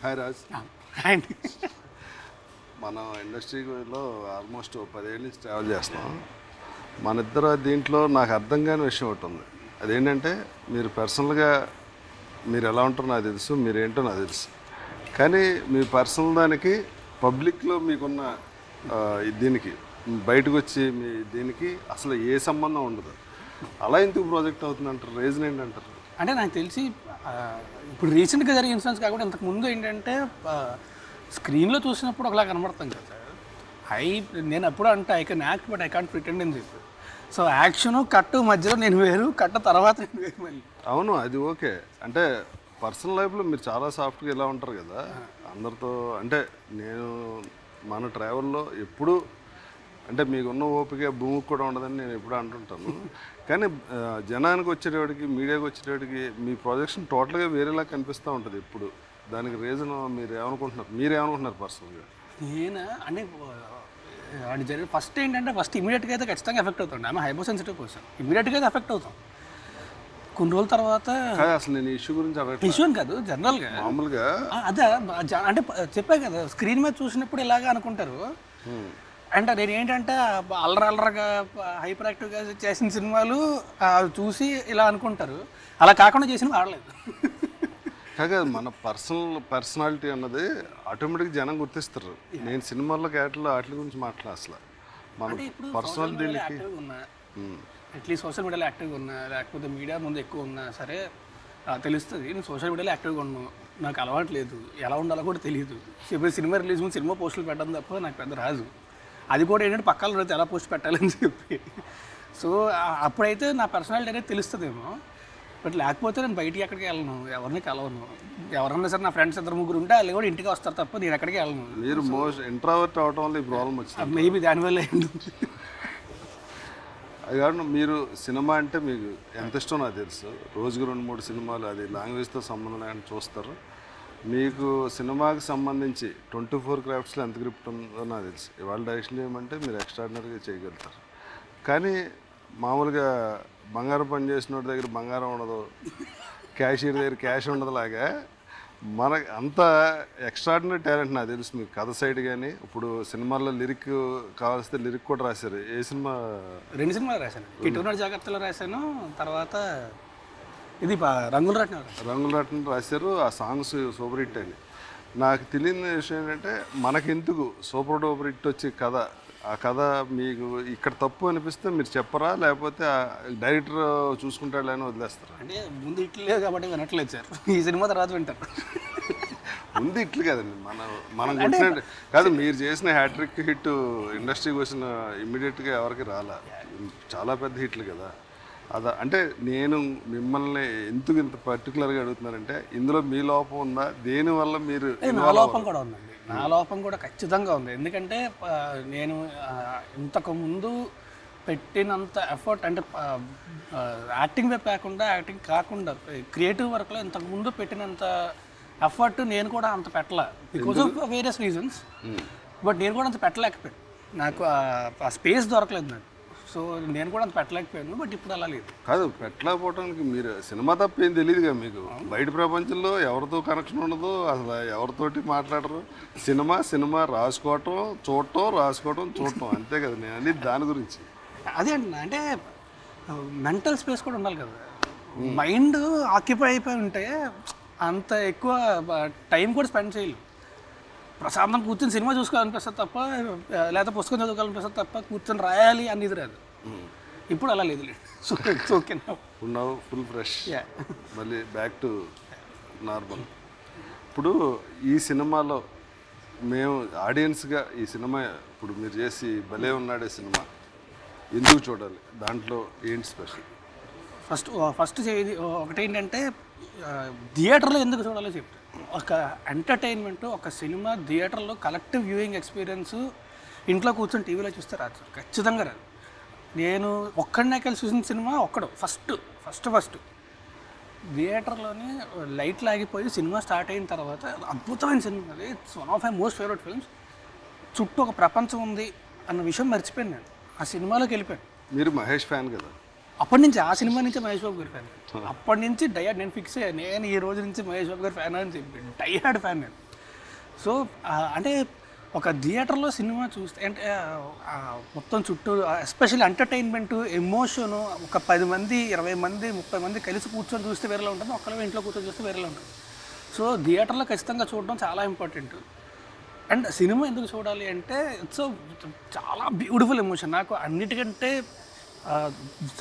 Hi Raj. అండి మనం ఇండస్ట్రీలో ఆల్మోస్ట్ 10 ఏళ్ళ నుంచి ట్రావెల్ చేస్తాం. మన ఇద్దరు దీంట్లో నాకు అర్థం కాని విషయం ఒకటి ఉంది. అదేంటంటే మీరు పర్సనల్గా మీరు ఎలా ఉంటారో నాకు తెలుసు, మీరేంటో నాకు తెలుసు. కానీ మీ పర్సనల్ దానికి పబ్లిక్లో మీకున్న దీనికి బయటకు వచ్చి మీ దీనికి అసలు ఏ సంబంధం ఉండదు. అలా ఎందుకు ప్రాజెక్ట్ అవుతుందంటారు? రీజన్ ఏంటంటారు? అంటే నాకు తెలిసి ఇప్పుడు రీసెంట్గా జరిగిన ఇన్సిడెంట్స్ కాకుండా ఇంతకుముందు ఏంటంటే స్క్రీన్లో చూసినప్పుడు ఒకలా కనబడతాం కదా. నేను అప్పుడు అంటే I can act but I can't pretend అని చెప్పి. సో యాక్షను కట్టు మధ్యలో నేను వేరు, కట్ట తర్వాత నేను వేరు మళ్ళీ. అవును, అది ఓకే. అంటే పర్సనల్ లైఫ్లో మీరు చాలా సాఫ్ట్గా ఇలా ఉంటారు కదా అందరితో. అంటే నేను మన ట్రావెల్లో ఎప్పుడు అంటే మీకున్న ఓపిక భూమికి కూడా ఉండదని నేను ఎప్పుడు అంటుంటాను. కానీ జనానికి వచ్చేటప్పటికి, మీడియాకి వచ్చేటప్పటికి మీ ప్రొజెక్షన్ టోటల్గా వేరేలా కనిపిస్తూ ఉంటుంది ఎప్పుడు. దానికి రీజన్ మీరేమనుకుంటున్నారు పర్సనల్గా? నేను అంటే అది జరిగిన ఫస్ట్ ఏంటంటే ఇమీడియట్గా అయితే ఖచ్చితంగా ఎఫెక్ట్ అవుతాం. ఆమె హైపర్ సెన్సిటివ్ పర్సన్, ఇమీడియట్గా అయితే ఎఫెక్ట్ అవుతాం. కొన్ని రోజుల తర్వాత అసలు నేను ఇష్యూ గురించి ఇష్యూ అని కాదు, జనరల్గా మామూలుగా అదే అంటే చెప్పా కదా, స్క్రీన్ మీద చూసినప్పుడు ఇలాగా అనుకుంటారు. అంటే నేను ఏంటంటే అల్లరగా హైపర్ యాక్టివ్గా చేసిన సినిమాలు చూసి ఇలా అనుకుంటారు. అలా కాకుండా చేసినవి ఆడలేదు. కాగా మన పర్సనాలిటీ అన్నది ఆటోమేటిక్గా జనం గుర్తిస్తారు. నేను సినిమాల్లో క్యారెక్టర్లో వాటి గురించి మాట్లాడ అసలు మన పర్సనల్ దీనికి అట్లీస్ట్ సోషల్ మీడియాలో యాక్టివ్గా ఉన్నా, లేకపోతే మీడియా ముందు ఎక్కువ ఉన్నా సరే తెలుస్తుంది. నేను సోషల్ మీడియాలో యాక్టివ్గా ఉన్నాను, నాకు అలవాటు లేదు, ఎలా ఉండాలో కూడా తెలియదు. ఇప్పుడు సినిమా రిలీజ్ ముందు సినిమా పోస్టులు పెట్టడం తప్ప నాకు పెద్ద రాదు. అది కూడా ఏంటంటే పక్కన రోజు ఎలా పోస్ట్ పెట్టాలని చెప్పి. సో అప్పుడైతే నా పర్సనాలిటీ అనేది తెలుస్తుందేమో. బట్ లేకపోతే నేను బయటికి ఎక్కడికి వెళ్ళను, ఎవరిని కలవను. ఎవరన్నా సరే నా ఫ్రెండ్స్ 2-3 ఉంటే వాళ్ళు కూడా ఇంటికి వస్తారు తప్ప నేను ఎక్కడికి వెళ్ళను. మీరు మోస్ట్ ఇంట్రావర్ట్ అవడం వల్ల ఈ ప్రాబ్లం వచ్చింది. మేబీ దానివల్ల ఏంటి. అది కాకుండా మీరు సినిమా అంటే మీకు ఎంత ఇష్టం నాకు తెలుసు. రోజుకు 2-3 సినిమాలు, అది లాంగ్వేజ్తో సంబంధం లేని చూస్తారు. మీకు సినిమాకి సంబంధించి 24 క్రాఫ్ట్స్లో ఎంత గ్రిప్ట్ ఉందో నాకు తెలుసు. ఇవాళ డైరెక్షన్ చేయమంటే మీరు ఎక్స్ట్రాడినరీగా చేయగలుగుతారు. కానీ మామూలుగా బంగారం పని చేసిన వాడి దగ్గర బంగారం ఉండదు, క్యాషియర్ దగ్గర క్యాష్ ఉండదు లాగా మనకు అంత ఎక్స్ట్రాడినరీ టాలెంట్ నాకు తెలుసు మీకు. కథ సైడ్ కానీ ఇప్పుడు సినిమాల్లో లిరిక్ కావాల్స్తే లిరిక్ కూడా రాశారు. ఏ సినిమా? 2 సినిమాలు రాశాను. కిట్టుకున్నాడు జాగ్రత్తలో రాశాను, తర్వాత ఇది రంగుల రత్నం రాశారు. ఆ సాంగ్స్ సూపర్ హిట్ అని. నాకు తెలియని విషయం ఏంటంటే మనకెందుకు సూపర్ డూపర్ హిట్ వచ్చే కథ, ఆ కథ మీకు ఇక్కడ తప్పు అనిపిస్తే మీరు చెప్పరా, లేకపోతే డైరెక్టర్ చూసుకుంటాడు అని వదిలేస్తారా? అంటే ముందు ఇట్లు లేదు కాబట్టి వినట్లేదు సార్, ఈ సినిమా తర్వాత వింటారు. ముందు ఇట్లు కదండి, మనం కొట్టినట్టు కాదు. మీరు చేసిన హ్యాట్రిక్ హిట్ ఇండస్ట్రీకి వచ్చిన ఇమ్మీడియట్గా ఎవరికి రాలా, చాలా పెద్ద హిట్లు కదా. అదా అంటే నేను మిమ్మల్ని ఎందుకు ఇంత పర్టికులర్గా అడుగుతున్నానంటే ఇందులో మీ లోపం ఉందా, దేనివల్ల మీరు? నా లోపం కూడా ఉందండి, నా లోపం కూడా ఖచ్చితంగా ఉంది. ఎందుకంటే నేను ఇంతకుముందు పెట్టినంత ఎఫర్ట్ అంటే యాక్టింగ్ వైపు కాకుండా క్రియేటివ్ వర్క్లో ఇంతకుముందు పెట్టినంత ఎఫర్ట్ నేను కూడా అంత పెట్టలే, because of various reasons. But నేను కూడా అంత పెట్టలేకపోయాను, నాకు ఆ స్పేస్ దొరకలేదు నాకు. సో నేను కూడా అంత పెట్టలేకపోయాను. బట్ ఇప్పుడు అలా లేదు. కాదు, పెట్టలేకపోవడానికి మీరు సినిమా తప్ప ఏం తెలియదుగా మీకు. బయట ప్రపంచంలో ఎవరితో కనెక్షన్ ఉండదు, అసలు ఎవరితోటి మాట్లాడరు. సినిమా రాసుకోవటం చూడటం అంతే కదా. నేను అనేది దాని గురించి అదే అండి. అంటే మెంటల్ స్పేస్ కూడా ఉండాలి కదా. మైండ్ ఆక్యుపై అయిపోయి ఉంటే అంత ఎక్కువ టైం కూడా స్పెండ్ చేయలేం. ప్రశాంతం కూర్చొని సినిమా చూసుకోవాలనిపిస్తుంది తప్ప, లేదా పుస్తకం చదువుకోవాలనిపిస్తుంది తప్ప కూర్చొని రాయాలి అనేది రాదు. ఇప్పుడు అలా లేదు. ఓకే, ఉన్నావు ఫుల్ ఫ్రెష్, మళ్ళీ బ్యాక్ టు నార్మల్. ఇప్పుడు ఈ సినిమాలో మేము ఆడియన్స్గా ఈ సినిమా ఇప్పుడు మీరు చేసి భలే ఉన్నాడే సినిమా ఎందుకు చూడాలి, దాంట్లో ఏంటి స్పెషల్? ఫస్ట్ ఒకటి ఏంటంటే థియేటర్లో ఎందుకు చూడాలో చెప్తాను. ఒక ఎంటర్టైన్మెంట్, ఒక సినిమా థియేటర్లో కలెక్టివ్ వ్యూయింగ్ ఎక్స్పీరియన్స్ ఇంట్లో కూర్చొని టీవీలో చూస్తే రాదు సార్, ఖచ్చితంగా రాదు. నేను ఒక్కడనే కలిసి చూసిన సినిమా ఫస్ట్ థియేటర్లోనే లైట్లు ఆగిపోయి సినిమా స్టార్ట్ అయిన తర్వాత అద్భుతమైన సినిమా, అది it's one of my most favourite films. చుట్టూ ఒక ప్రపంచం ఉంది అన్న విషయం మర్చిపోయాను, నేను ఆ సినిమాలోకి వెళ్ళిపోయాను. మీరు మహేష్ ఫ్యాన్ కదా? అప్పటి నుంచి ఆ సినిమా నుంచి మహేష్ బాబు గారి ఫ్యాన్. అప్పటి నుంచి నేను ఫిక్స్ అయ్యాను, నేను ఈ రోజు నుంచి మహేష్ బాబు గారి ఫ్యాన్ అని చెప్పి డైహార్డ్ ఫ్యాన్ నేను. సో అంటే ఒక థియేటర్లో సినిమా చూస్తే అంటే మొత్తం చుట్టూ ఎస్పెషల్లీ ఎంటర్టైన్మెంట్ ఎమోషను ఒక 10 మంది 20 మంది 30 మంది కలిసి కూర్చొని చూస్తే వేరేలా ఉంటుంది, ఒక్కళ్ళ ఇంట్లో కూర్చొని చూస్తే వేరేలా ఉంటుంది. సో థియేటర్లో ఖచ్చితంగా చూడడం చాలా ఇంపార్టెంట్. అండ్ సినిమా ఎందుకు చూడాలి అంటే ఇట్స్ చాలా బ్యూటిఫుల్ ఎమోషన్. నాకు అన్నిటికంటే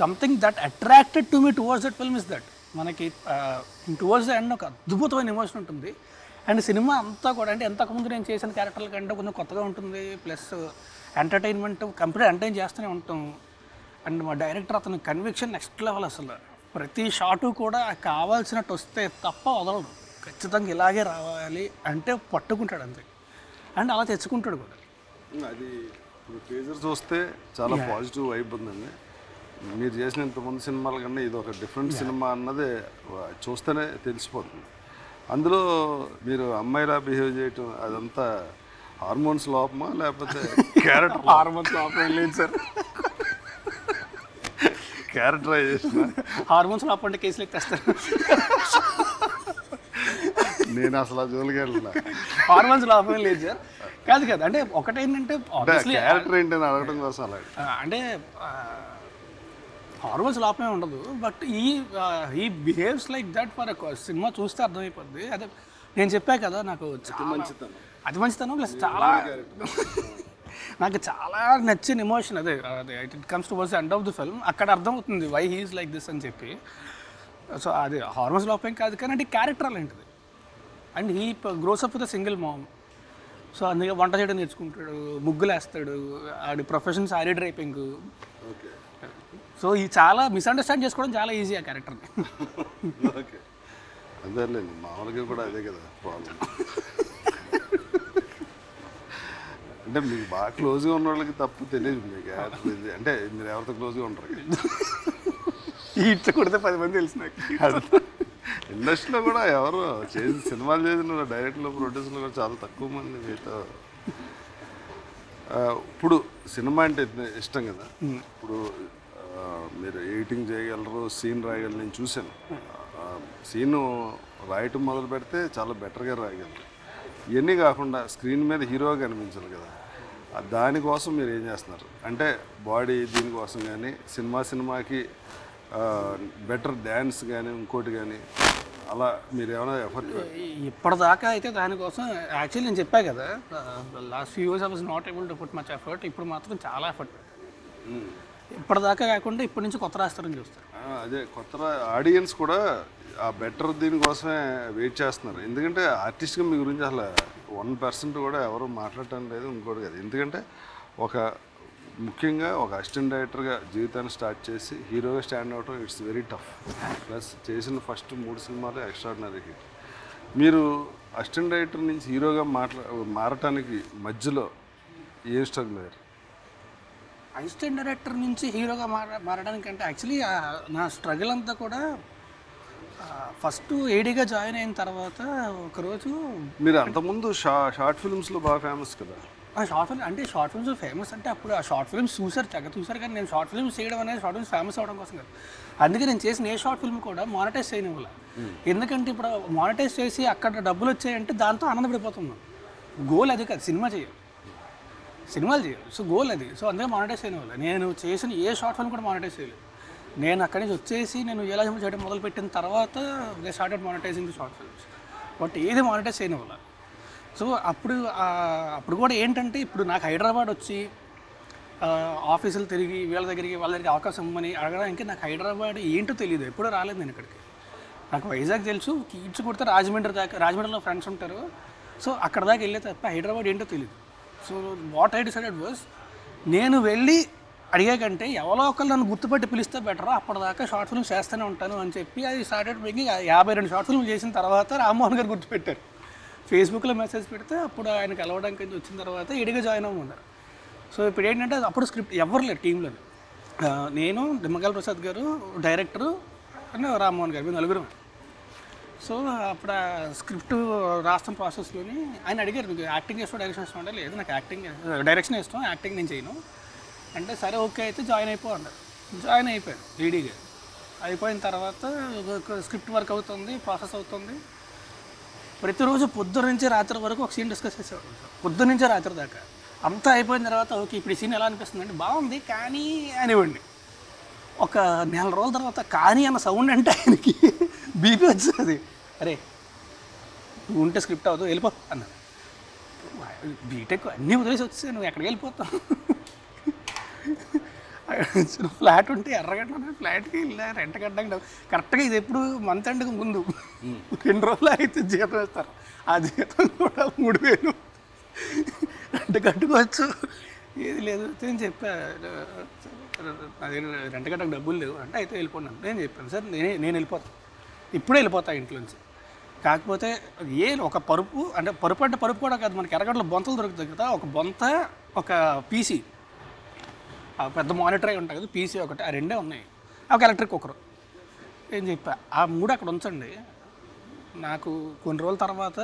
something that attracted to me towards that film is that మనకి టువర్డ్స్ ద ఎండ్ ఒక అద్భుతమైన ఎమోషన్ ఉంటుంది. అండ్ సినిమా అంతా కూడా అంటే ఎంతకుముందు నేను చేసిన క్యారెక్టర్ల కంటే కొంచెం కొత్తగా ఉంటుంది, ప్లస్ ఎంటర్టైన్మెంట్ కంప్లీట్ ఎంటర్టైన్ చేస్తూనే ఉంటాం. అండ్ మా డైరెక్టర్ అతని కన్విక్షన్ నెక్స్ట్ లెవెల్. అసలు ప్రతి షాటు కూడా కావాల్సినట్టు వస్తే తప్ప వదలడు, ఖచ్చితంగా ఇలాగే రావాలి అంటే పట్టుకుంటాడు అంతే. అండ్ అలా తెచ్చుకుంటాడు కూడా. అది ఇప్పుడు టీజర్ చూస్తే చాలా పాజిటివ్ వైబ్ ఉందండి. మీరు చేసిన ఇంతమంది సినిమాల కన్నా ఇది ఒక డిఫరెంట్ సినిమా అన్నది చూస్తేనే తెలిసిపోతుంది. అందులో మీరు అమ్మాయిలా బిహేవ్ చేయటం అదంతా హార్మోన్స్ లోపమా లేకపోతే క్యారెక్టర్? హార్మోన్స్ లోపం లేదు సార్, క్యారెక్టరైజేషన్. హార్మోన్స్ లోపం అంటే కేసులు ఎక్కేస్తారు. నేను అసలు ఆ జోలికి వెళ్ళిన. హార్మోన్స్ లోపం లేదు సార్. కాదు కదా, అంటే ఒకటేంటంటే క్యారెక్టర్ ఏంటని అడగడం కోసం అలా అంటే హార్మోన్స్ లోపమే ఉండదు, బట్ ఈ behaves like that for cinema చూస్తే అర్థమైపోద్ది. అదే నేను చెప్పా కదా, నాకు అతి మంచితనం ప్లస్ చాలా నాకు చాలా నచ్చిన ఎమోషన్ అదే. It comes towards the end of the film. అక్కడ అర్థమవుతుంది వై హీఈస్ లైక్ దిస్ అని చెప్పి. సో అది హార్మోన్స్ లోపం కాదు కానీ అంటే క్యారెక్టర్ అలాంటిది. And he gross up with a single ma'am. So అందుకే వంట చేయడం నేర్చుకుంటాడు, ముగ్గులు వేస్తాడు, ఆడి ప్రొఫెషన్ సారీ డ్రైపింగ్. సో ఈ చాలా మిస్అండర్స్టాండ్ చేసుకోవడం చాలా ఈజీ ఆ క్యారెక్టర్ని. ఓకే, అదేలేండి, మామూలుగా కూడా అదే కదా ప్రాబ్లం. అంటే మీకు బాగా క్లోజ్గా ఉన్న వాళ్ళకి తప్పు తెలియదు మీకు అంటే మీరు ఎవరితో క్లోజ్గా ఉంటారు. ఇట్లా కొడితే 10 మంది తెలిసి నాకు. ఇండస్ట్రీలో కూడా ఎవరు చేసి సినిమాలు చేసిన డైరెక్టర్లు ప్రొడ్యూసర్లు కూడా చాలా తక్కువ మంది మీతో. ఇప్పుడు సినిమా అంటే ఇష్టం కదా, ఇప్పుడు మీరు ఎడిటింగ్ చేయగలరు, సీన్ రాయగలరు. నేను చూశాను, సీను రాయటం మొదలు పెడితే చాలా బెటర్గా రాయగలరు. ఇవన్నీ కాకుండా స్క్రీన్ మీద హీరోగా కనిపించాలి కదా, దానికోసం మీరు ఏం చేస్తున్నారు? అంటే బాడీ దీనికోసం కానీ సినిమాకి బెటర్ డ్యాన్స్ కానీ ఇంకోటి కానీ అలా మీరు ఏమైనా ఎఫర్ట్? ఇప్పటిదాకా అయితే దానికోసం యాక్చువల్లీ నేను చెప్పా కదా, last few years I was not able to put much effort. ఇప్పుడు మాత్రం చాలా ఎఫర్ట్. ఇప్పటిదాకా కాకుండా ఇప్పటి నుంచి కొత్త రాస్తారని చూస్తారు. అదే కొత్త ఆడియన్స్ కూడా ఆ బెటర్ దీనికోసమే వెయిట్ చేస్తున్నారు. ఎందుకంటే ఆర్టిస్ట్గా మీ గురించి అసలు 1% కూడా ఎవరు మాట్లాడటం లేదు, ఇంకోటి కదా. ఎందుకంటే ముఖ్యంగా ఒక అసిస్టెంట్ డైరెక్టర్గా జీవితాన్ని స్టార్ట్ చేసి హీరోగా స్టాండ్ అవటం ఇట్స్ వెరీ టఫ్. ప్లస్ చేసిన ఫస్ట్ 3 సినిమాలు ఎక్స్ట్రాడినరీ హిట్. మీరు అసిస్టెంట్ డైరెక్టర్ నుంచి హీరోగా మారటానికి మధ్యలో ఏం స్ట్రగుల్ అయ్యారు? అసిస్టెంట్ డైరెక్టర్ నుంచి హీరోగా మారడానికి అంటే యాక్చువల్లీ నా స్ట్రగుల్ అంతా కూడా ఫస్ట్ ఏడీగా జాయిన్ అయిన తర్వాత ఒకరోజు. మీరు అంతకుముందు షార్ట్ ఫిల్మ్స్లో బాగా ఫేమస్ కదా. షార్ట్ ఫిల్మ్ అంటే షార్ట్ ఫిల్మ్స్ ఫేమస్ అంటే అప్పుడు ఆ షార్ట్ ఫిల్మ్స్ చూసారు కానీ నేను షార్ట్ ఫిల్మ్స్ చేయడం అనేది షార్ట్ ఫిల్మ్స్ ఫేమస్ అవ్వడం కోసం కాదు. అందుకే నేను చేసిన ఏ షార్ట్ ఫిల్మ్ కూడా మానిటైజ్ చేయనివ్వాలి. ఎందుకంటే ఇప్పుడు మానిటైజ్ చేసి అక్కడ డబ్బులు వచ్చాయంటే దాంతో ఆనందపడిపోతున్నాం. గోల్ అది కాదు, సినిమాలు చేయాలి. సో గోల్ అది. సో అందుకే మానిటైజ్ చేయనివ్వాలి. నేను చేసిన ఏ షార్ట్ ఫిల్మ్ కూడా మానిటైజ్ చేయలేదు. నేను అక్కడి నుంచి వచ్చేసి నేను ఎలా చేయడం మొదలుపెట్టిన తర్వాత they started monetising the short films. But ఏది మానిటైజ్ చేయనివ్వాలి. సో అప్పుడు కూడా ఏంటంటే ఇప్పుడు నాకు హైదరాబాద్ వచ్చి ఆఫీసులు తిరిగి వాళ్ళ దగ్గరికి అవకాశం ఇవ్వమని అడగడానికి నాకు హైదరాబాద్ ఏంటో తెలియదు. ఎప్పుడూ రాలేదు నేను ఇక్కడికి. నాకు వైజాగ్ తెలుసు, కీడ్స్ కొడితే రాజమండ్రిలో ఫ్రెండ్స్ ఉంటారు. సో అక్కడ దాకా వెళ్ళే తప్ప హైదరాబాద్ ఏంటో తెలియదు. So what I decided was, నేను వెళ్ళి అడిగే కంటే ఎవరో ఒకళ్ళు నన్ను గుర్తుపట్టి పిలిస్తే బెటర్, అప్పటిదాకా షార్ట్ ఫిల్మ్స్ చేస్తూనే ఉంటాను అని చెప్పి అది స్టార్టెడ్ మేకింగ్. 52 షార్ట్ ఫిల్మ్లు చేసిన తర్వాత రామ్మోహన్ గారు గుర్తుపెట్టారు. ఫేస్బుక్లో మెసేజ్ పెడితే అప్పుడు ఆయన కలవడానికి వచ్చిన తర్వాత ఇడిగా జాయిన్ అవ్వమన్నారు. సో ఇప్పుడు ఏంటంటే అప్పుడు స్క్రిప్ట్ ఎవరు లేరు టీంలో. నేను, నిమ్మగల్ ప్రసాద్ గారు, డైరెక్టరు అని రామ్మోహన్ గారు, మేము 4. సో అప్పుడు ఆ స్క్రిప్ట్ రాస్తాం ప్రాసెస్లోని ఆయన అడిగారు, మీకు యాక్టింగ్ చేస్తాం డైరెక్షన్ ఇష్టం అంటే, లేదు నాకు డైరెక్షన్ ఇష్టం, యాక్టింగ్ నేను చేయను అంటే, సరే ఓకే అయితే జాయిన్ అయిపో అన్నారు. జాయిన్ అయిపోయాను రెడీగా. అయిపోయిన తర్వాత స్క్రిప్ట్ వర్క్ అవుతుంది, ప్రాసెస్ అవుతుంది. ప్రతిరోజు పొద్దున్న నుంచి రాత్రి వరకు ఒక సీన్ డిస్కస్ చేసేవాడు సార్, పొద్దున్న నుంచి రాత్రి దాకా. అంతా అయిపోయిన తర్వాత ఓకే ఇప్పుడు ఈ సీన్ ఎలా అనిపిస్తుంది అంటే బాగుంది కానీ అనేవాడిని. ఒక నెల రోజుల తర్వాత కానీ అన్న సౌండ్ అంటే ఆయనకి బీపీ వచ్చేది. అరే నువ్వు ఉంటే స్క్రిప్ట్ అవ్వదు వెళ్ళిపో అన్నాను. బీటెక్ అన్నీ వదిలేసి వచ్చేసి నువ్వు ఎక్కడికి వెళ్ళిపోతావు, ఫ్లాట్ ఉంటే ఎర్రగడ్డ ఫ్లాట్కి వెళ్ళా రెంట్ కట్టడానికి కరెక్ట్గా ఇది ఎప్పుడు మంత్ ఎండ్కి ముందు 2 రోజులు అయితే జీతం వేస్తారు. ఆ జీతం కూడా 3,000 రెంట్ కట్టుకోవచ్చు. ఏది లేదు నేను చెప్పా అది రెంట్ కట్టడానికి డబ్బులు లేవు అంటే అయితే వెళ్ళిపోన్నాను. నేను చెప్పాను సార్ నేను వెళ్ళిపోతాను, ఇప్పుడే వెళ్ళిపోతా ఇంట్లోంచి. కాకపోతే ఒక పరుపు అంటే పరుపు కూడా కాదు, మనకి ఎర్రగడ్డలో బొంతలు దొరుకుతాయి కదా, ఒక బొంత ఒక పీసీ పెద్ద మానిటర్ అయి ఉంటాయి కదా, పీసీ ఒకటి, ఆ 2 ఉన్నాయి, ఒక ఎలక్ట్రిక్ కుక్కర్. ఏం చెప్పా ఆ 3 అక్కడ ఉంచండి, నాకు కొన్ని రోజుల తర్వాత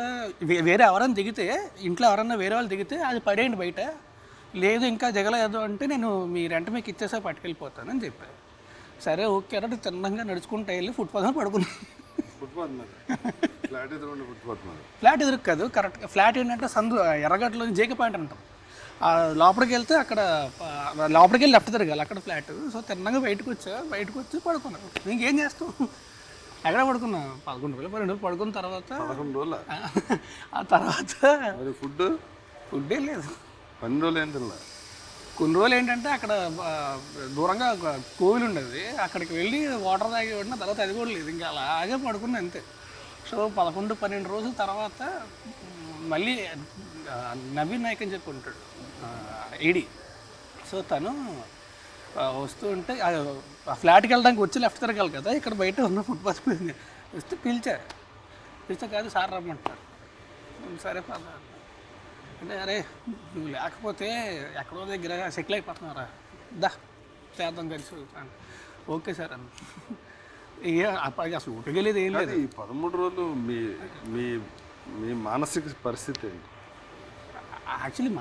వేరే ఎవరైనా దిగితే ఇంట్లో ఎవరైనా వేరే వాళ్ళు దిగితే అది పడేయండి బయట, లేదు ఇంకా దిగలేదు అంటే నేను మీ రెంట్ మీకు ఇచ్చేసా పట్టుకెళ్ళిపోతానని చెప్పాను. సరే ఓకే అంటే తిన్నంగా నడుచుకుంటూ వెళ్ళి ఫుట్పాత్ మీద పడుకున్నాను. ఫ్లాట్ ఎదురు కాదు, కరెక్ట్గా ఫ్లాట్ ఏంటంటే సందు ఎర్రగడ్డలో జేకే పాయింట్ అంటాం, లోపలికి వెళ్తే అక్కడ లోపలికి వెళ్ళి లెఫ్ట్ తిరగాలి, అక్కడ ఫ్లాట్. సో తిన్నగా బయటకు వచ్చి పడుకున్నాను. ఇంకేం చేస్తాం, ఎక్కడ పడుకున్నా 11 రోజులు 12 రోజులు పడుకున్న తర్వాత ఆ తర్వాత ఫుడ్ ఏం లేదు. 12 రోజులు ఏం తిన్నా. కొన్ని రోజులు ఏంటంటే అక్కడ దూరంగా కోవిల్ ఉండేది, అక్కడికి వెళ్ళి వాటర్ తాగి పడిన తర్వాత అది కూడా లేదు, ఇంకా అలాగే పడుకున్నా అంతే. సో 11-12 రోజుల తర్వాత మళ్ళీ నవీన్ నాయక్ అని చెప్పి ఉంటాడు ఏడి. సో తను వస్తూ ఉంటే ఆ ఫ్లాట్కి వెళ్ళడానికి వచ్చి లెఫ్ట్ తిరగాలి కదా, ఇక్కడ బయట ఉన్న ఫుట్పాత్ మీద వస్తే పిలిచా కాదు సార్ రమ్మంటారు. సరే పద అంటే అరే నువ్వు లేకపోతే ఎక్కడో దగ్గర సెటిల్ అయిపోతున్నారా, దా చేద్దాం కలిసి. ఓకే సార్ అన్న. అప్పటికి అసలు ఊటకెళ్ళేది ఏం లేదు. ఈ 13 రోజులు మీ మీ మీ మానసిక పరిస్థితి ఏంటి? యాక్చువల్లీ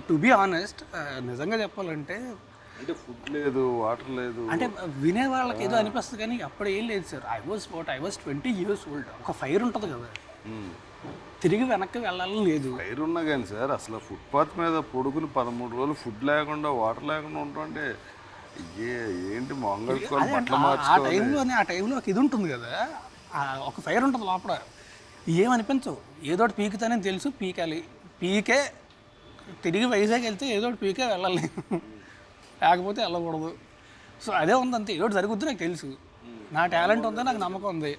టు బీ ఆనెస్ట్ నిజంగా చెప్పాలంటే అంటే ఫుడ్ లేదు, వాటర్ లేదు అంటే వినే వాళ్ళకి ఏదో అనిపిస్తుంది కానీ అప్పుడు ఏం లేదు sir. I was 20 years old. ఒక ఫైర్ ఉంటుంది కదా, తిరిగి వెనక్కి వెళ్ళాలని లేదు. ఫైర్ ఉన్నా కానీ సార్ అసలు ఫుట్పాత్ మీద పొడుగులు 13 రోజులు ఫుడ్ లేకుండా వాటర్ లేకుండా ఉంటుంటే ఏంటి ఆ టైంలో ఒక ఇది ఉంటుంది కదా, ఒక ఫైర్ ఉంటుంది లోపల, ఏమనిపించవు, ఏదోటి పీకుతానే తెలుసు, పీకే తిరిగి వైజాగ్ వెళ్తే ఏదోటి పీకే వెళ్ళాలి, లేకపోతే వెళ్ళకూడదు. సో అదే ఉంది అంతే, ఏదోటి జరుగుద్ది నాకు తెలుసు, నా టాలెంట్ ఉందో నాకు నమ్మకం ఉంది.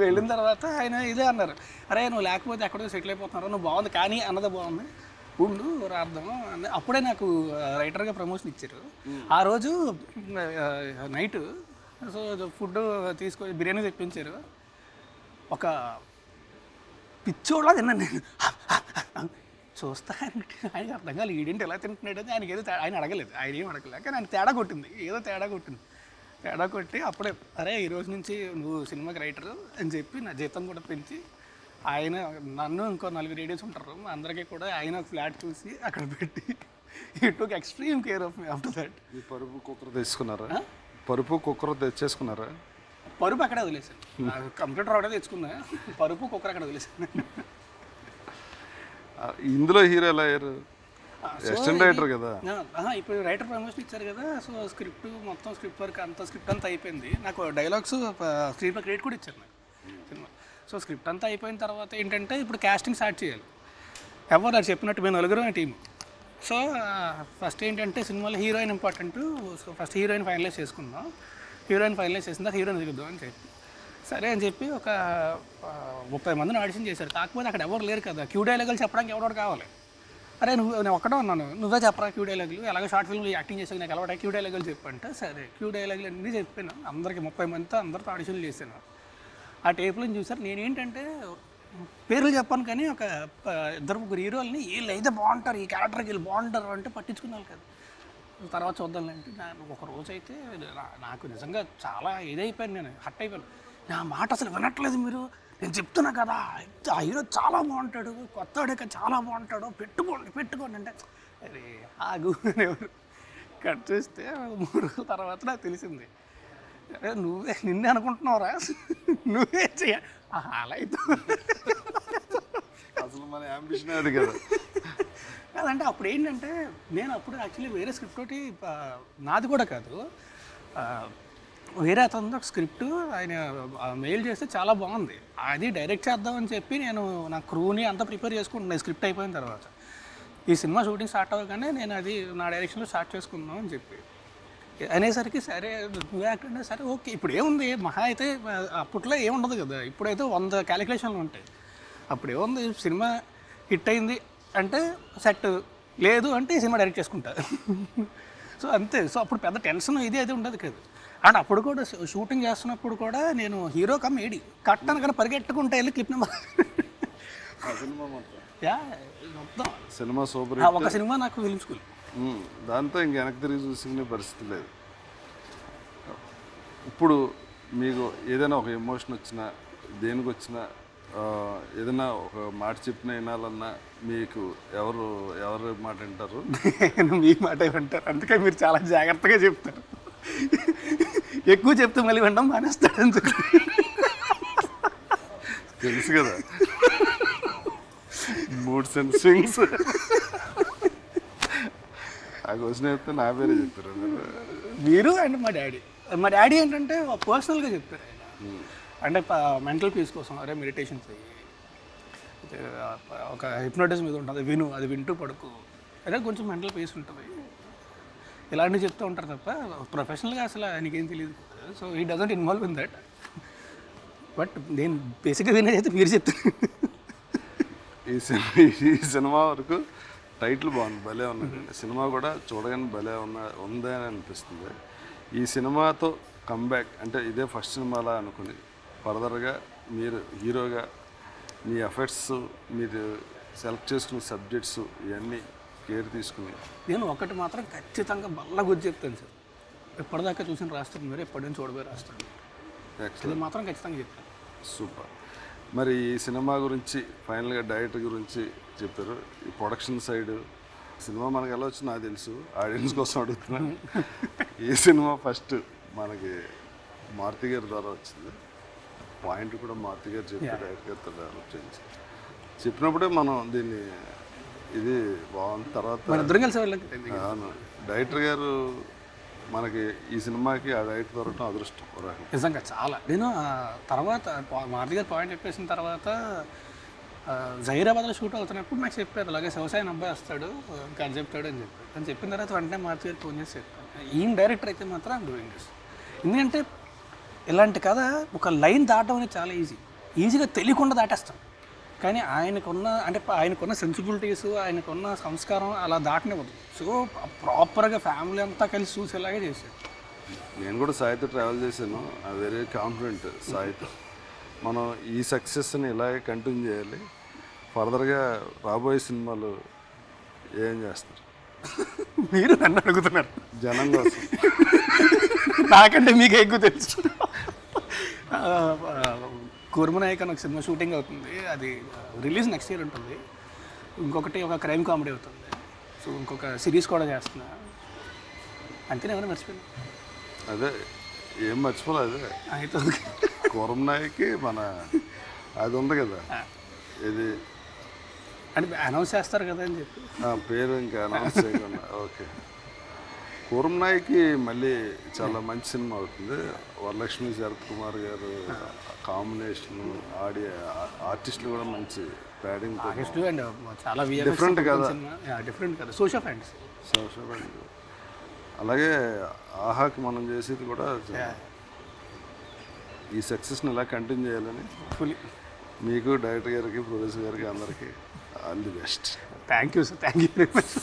వెళ్ళిన తర్వాత ఆయన ఇదే అన్నారు, అరే నువ్వు లేకపోతే ఎక్కడో సెటిల్ అయిపోతున్నారు, నువ్వు బాగుంది కానీ అన్నది బాగుంది, ఉండు రాద్దాము అని. అప్పుడే నాకు రైటర్గా ప్రమోషన్ ఇచ్చారు. ఆ రోజు నైట్ సో ఫుడ్ తీసుకొని బిర్యానీ తెప్పించారు. ఒక పిచ్చోళ్ళ తిన్నాను నేను. చూస్తా ఆయనకి అర్థం కాదు ఈడేంటి ఎలా తింటున్నాడు అని. ఆయనకి ఏదో ఆయన అడగలేదు, ఆయన ఏం అడగలేదు, కానీ ఆయన తేడా కొట్టింది, ఏదో తేడా కొట్టి అప్పుడే అరే ఈరోజు నుంచి నువ్వు సినిమాకి రైటరు అని చెప్పి నా జీతం కూడా పెంచి ఆయన నన్ను ఇంకో 4 రేడియోస్ ఉంటారు అందరికీ కూడా ఆయన ఒక ఫ్లాట్ చూసి అక్కడ పెట్టి he took extreme care of me after that. పరుపు కుక్కర్ తెచ్చేసుకున్నారా? పరుపు అక్కడే వదిలేసాను, కంప్యూటర్ ఒకటే తెచ్చుకున్నా, పరుపు కుక్కర్ అక్కడ వదిలేసాను. ఇందులో హీరో ఎలా అయ్యారు? అసిస్టెంట్ రైటర్ కదా. ఇప్పుడు రైటర్ ప్రమోషన్ ఇచ్చారు కదా, సో మొత్తం స్క్రిప్ట్ వర్క్ స్క్రిప్ట్ అంతా అయిపోయింది. నాకు డైలాగ్స్ స్క్రీన్ ప్లే క్రెడిట్ కూడా ఇచ్చారు నాకు సినిమా. సో స్క్రిప్ట్ అంతా అయిపోయిన తర్వాత ఏంటంటే ఇప్పుడు కాస్టింగ్ స్టార్ట్ చేయాలి. ఎవరు అది చెప్పినట్టు మేము 9 టీం. సో ఫస్ట్ ఏంటంటే సినిమాలో heroine important, so first heroine finalize చేసుకుందాం, హీరోయిన్ ఫైనలైజ్ చేసిన తర్వాత హీరోయిన్ దిగుద్దాం అని చెప్పి సరే అని చెప్పి ఒక 30 మందిని ఆడిషన్ చేశారు. కాకపోతే అక్కడ ఎవరు లేరు కదా, క్యూ డైలాగులు చెప్పడానికి ఎవడో కావాలి. అరే నేను ఒక్కడే ఉన్నాను, నువ్వే చెప్పరా క్యూ డైలాగులు, ఎలాగో షార్ట్ ఫిల్మ్ యాక్టింగ్ చేసాను, నాకు అలవాటు క్యూ డైలాగులు చెప్పంటే సరే క్యూ డైలాగులు అన్నీ చెప్పాను. అందరికి 30 మందితో అందరితో ఆడిషన్లు చేశాను. ఆ టేపులను చూసారు. నేనేంటంటే పేర్లు చెప్పాను కానీ ఒక 2-3 హీరోల్ని వీళ్ళు అయితే బాగుంటారు, ఈ క్యారెక్టర్కి వీళ్ళు బాగుంటారు అంటే పట్టించుకున్నాను కదా. తర్వాత చూద్దాంలేంటే ఒక రోజు అయితే నాకు నిజంగా చాలా ఇదైపోయాను, నేను హట్ అయిపోయాను. నా మాట అసలు వినట్లేదు మీరు, నేను చెప్తున్నా కదా ఆ హీరో చాలా బాగుంటాడు, కొత్తవాడే చాలా బాగుంటాడు, పెట్టుకోండి అంటే అరే ఆగు ఎవరు కట్ చేస్తే 3 రోజుల తర్వాత నాకు తెలిసింది అరే నువ్వే నిన్నే అనుకుంటున్నావురా, నువ్వే చెయ్య అలా అయితే. అసలు మన యాంబిషన్ అది కదా. కాదంటే అప్పుడు ఏంటంటే నేను అప్పుడు యాక్చువల్లీ వేరే స్క్రిప్ట్ ఒకటి నాది కూడా కాదు, వేరే అతను ఒక స్క్రిప్ట్ ఆయన మెయిల్ చేస్తే చాలా బాగుంది, అది డైరెక్ట్ చేద్దామని చెప్పి నేను నా క్రూని అంతా ప్రిపేర్ చేసుకుంటున్నాను స్క్రిప్ట్ అయిపోయిన తర్వాత. ఈ సినిమా షూటింగ్ స్టార్ట్ అవ్వగానే నేను అది నా డైరెక్షన్లో స్టార్ట్ చేసుకుందాం అని చెప్పి అనేసరికి సరే నువ్వు యాక్టర్ అంటే సరే ఓకే. ఇప్పుడు ఏముంది మహా అయితే అప్పట్లో ఏముండదు కదా, ఇప్పుడైతే 100 క్యాలిక్యులేషన్లు ఉంటాయి. అప్పుడు ఏముంది, సినిమా హిట్ అయింది అంటే సెట్, లేదు అంటే ఈ సినిమా డైరెక్ట్ చేసుకుంటా. సో అంతే. సో అప్పుడు పెద్ద టెన్షన్ ఇది అయితే ఉండదు కదా. అండ్ అప్పుడు కూడా షూటింగ్ చేస్తున్నప్పుడు కూడా నేను హీరో కమ్ ఏడి కట్టాను కానీ పరిగెట్టుకుంటే వెళ్ళి క్లిప్ నెంబర్ మొత్తం సినిమా సూపర్. ఒక సినిమా నాకు ఫిల్మ్ స్కూల్, దాంతో ఇంక వెనక్కి తిరిగి చూసుకునే పరిస్థితి లేదు. ఇప్పుడు మీకు ఏదైనా ఒక ఎమోషన్ వచ్చినా దేనికి వచ్చినా ఏదైనా ఒక మాట చెప్పిన వినాలన్నా మీకు ఎవరు మాట వింటారు? మీ మాట వింటారు, అందుకే మీరు చాలా జాగ్రత్తగా చెప్తారు. ఎక్కువ చెప్తే మళ్ళీ వినడం మానేస్తాడు అని తెలుసు కదా, మూడ్ సెన్సింగ్స్. ఆ క్వశ్చన్ చెప్తే నా పేరే చెప్తారు మీరు. అండ్ మా డాడీ ఏంటంటే పర్సనల్గా చెప్తారు ఆయన, అంటే మెంటల్ పీస్ కోసం అరే మెడిటేషన్ చెయ్యి, ఒక హిప్నోటిజం మీద ఉంటుంది విను, అది వింటూ పడుకో, అదే కొంచెం మెంటల్ పీస్ ఉంటుంది, ఇలాంటివి చెప్తూ ఉంటారు తప్ప ప్రొఫెషనల్గా అసలు ఆయనకేం తెలియదు. So he doesn't involve in that. But నేను బేసిక్గా వినేదైతే మీరు చెప్తాను. ఈ సినిమా వరకు టైటిల్ బాగుంది, భలే ఉన్నదండి. సినిమా కూడా చూడగానే భలే ఉందే అని అనిపిస్తుంది. ఈ సినిమాతో కమ్బ్యాక్ అంటే ఇదే ఫస్ట్ సినిమాలా అనుకుని ఫర్దర్గా మీరు హీరోగా మీ ఎఫర్ట్స్, మీరు సెలెక్ట్ చేసుకున్న సబ్జెక్ట్స్ ఇవన్నీ కేర్ తీసుకుని. నేను ఒకటి మాత్రం ఖచ్చితంగా బల్ల గుర్తు చెప్తాను సార్, ఎప్పటిదాకా చూసిన రాస్తాను మీరు, ఎప్పటి నుంచి చూడబోయి రాస్తాను, ఇది మాత్రం ఖచ్చితంగా చెప్తాను. సూపర్. మరి ఈ సినిమా గురించి ఫైనల్గా డైరెక్టర్ గురించి చెప్పారు, ఈ ప్రొడక్షన్ సైడ్ సినిమా మనకు ఎలా వచ్చిందో నాకు తెలుసు, ఆడియన్స్ కోసం అడుగుతున్నాను. ఈ సినిమా ఫస్ట్ మనకి మారుతి గారి ద్వారా వచ్చింది, పాయింట్ కూడా మారుతి గారు చెప్పి డైరెక్టర్ గారితో డెవలప్ చేయించి చెప్పినప్పుడే మనం దీన్ని ఇది బాగుంది. తర్వాత అవును డైరెక్టర్ గారు మనకి ఈ సినిమాకి ఆ డైరెక్టర్ దొరకడం అదృష్టం నిజంగా చాలా. నేను తర్వాత మారుతి గారు పాయింట్ చెప్పేసిన తర్వాత జహీరాబాద్లో షూట్ అవుతున్నప్పుడు నాకు చెప్పారు అలాగే శివసాయి అబ్బాయి వస్తాడు కథ చెప్తాడు అని చెప్పారు. అని చెప్పిన తర్వాత వెంటనే మారుతి గారు ఫోన్ చేసి చెప్పాను ఈయన డైరెక్టర్ అయితే మాత్రం ఐమ్ డూయింగ్ దిస్. ఎందుకంటే ఇలాంటి కథ ఒక లైన్ దాటడం అనేది చాలా ఈజీగా తెలియకుండా దాటేస్తాం, కానీ ఆయనకున్న సెన్సిబిలిటీస్, ఆయనకున్న సంస్కారం అలా దాటనివ్వదు. సో ప్రాపర్గా ఫ్యామిలీ అంతా కలిసి చూసేలాగే చేశాడు. నేను కూడా సాయితో ట్రావెల్ చేశాను, ఐ వెరీ కాన్ఫిడెంట్ సాయితో. మనం ఈ సక్సెస్ని ఇలాగే కంటిన్యూ చేయాలి. ఫర్దర్గా రాబోయే సినిమాలు ఏం చేస్తారు? మీరు నన్ను అడుగుతున్నారు జనం కోసం. నాకంటే మీకు ఎక్కువ తెలుసు. కూర్మనాయక్ అని ఒక సినిమా షూటింగ్ అవుతుంది, అది రిలీజ్ నెక్స్ట్ ఇయర్ ఉంటుంది. ఇంకొకటి ఒక క్రైమ్ కామెడీ అవుతుంది. సో ఇంకొక సిరీస్ కూడా చేస్తున్నా. అంతేనే ఏమైనా మర్చిపోయింది? అదే ఏం మర్చిపోలేదు, అదే అయితే కూర్మనాయక్కి మన అది ఉంది కదా, ఇది అంటే అనౌన్స్ చేస్తారు కదా అని చెప్పి పేరు ఇంకా అనౌన్స్ చేయకుండా. ఓకే, కూర్మనాయక్కి మళ్ళీ చాలా మంచి సినిమా అవుతుంది. వరలక్ష్మి శరత్ కుమార్ గారు కాంబినేషన్, ఆర్టిస్టులు కూడా మంచి ప్యాడింగ్, అండ్ చాలా డిఫరెంట్ కదా, డిఫరెంట్ కదా, సోషల్ ఫ్రెండ్స్. అలాగే ఆహాకి మనం చేసేది కూడా ఈ సక్సెస్ని ఇలా కంటిన్యూ చేయాలని మీకు, డైరెక్టర్ గారికి, ప్రొడ్యూసర్ గారికి అందరికీ all the best. Thank you sir, thank you very much.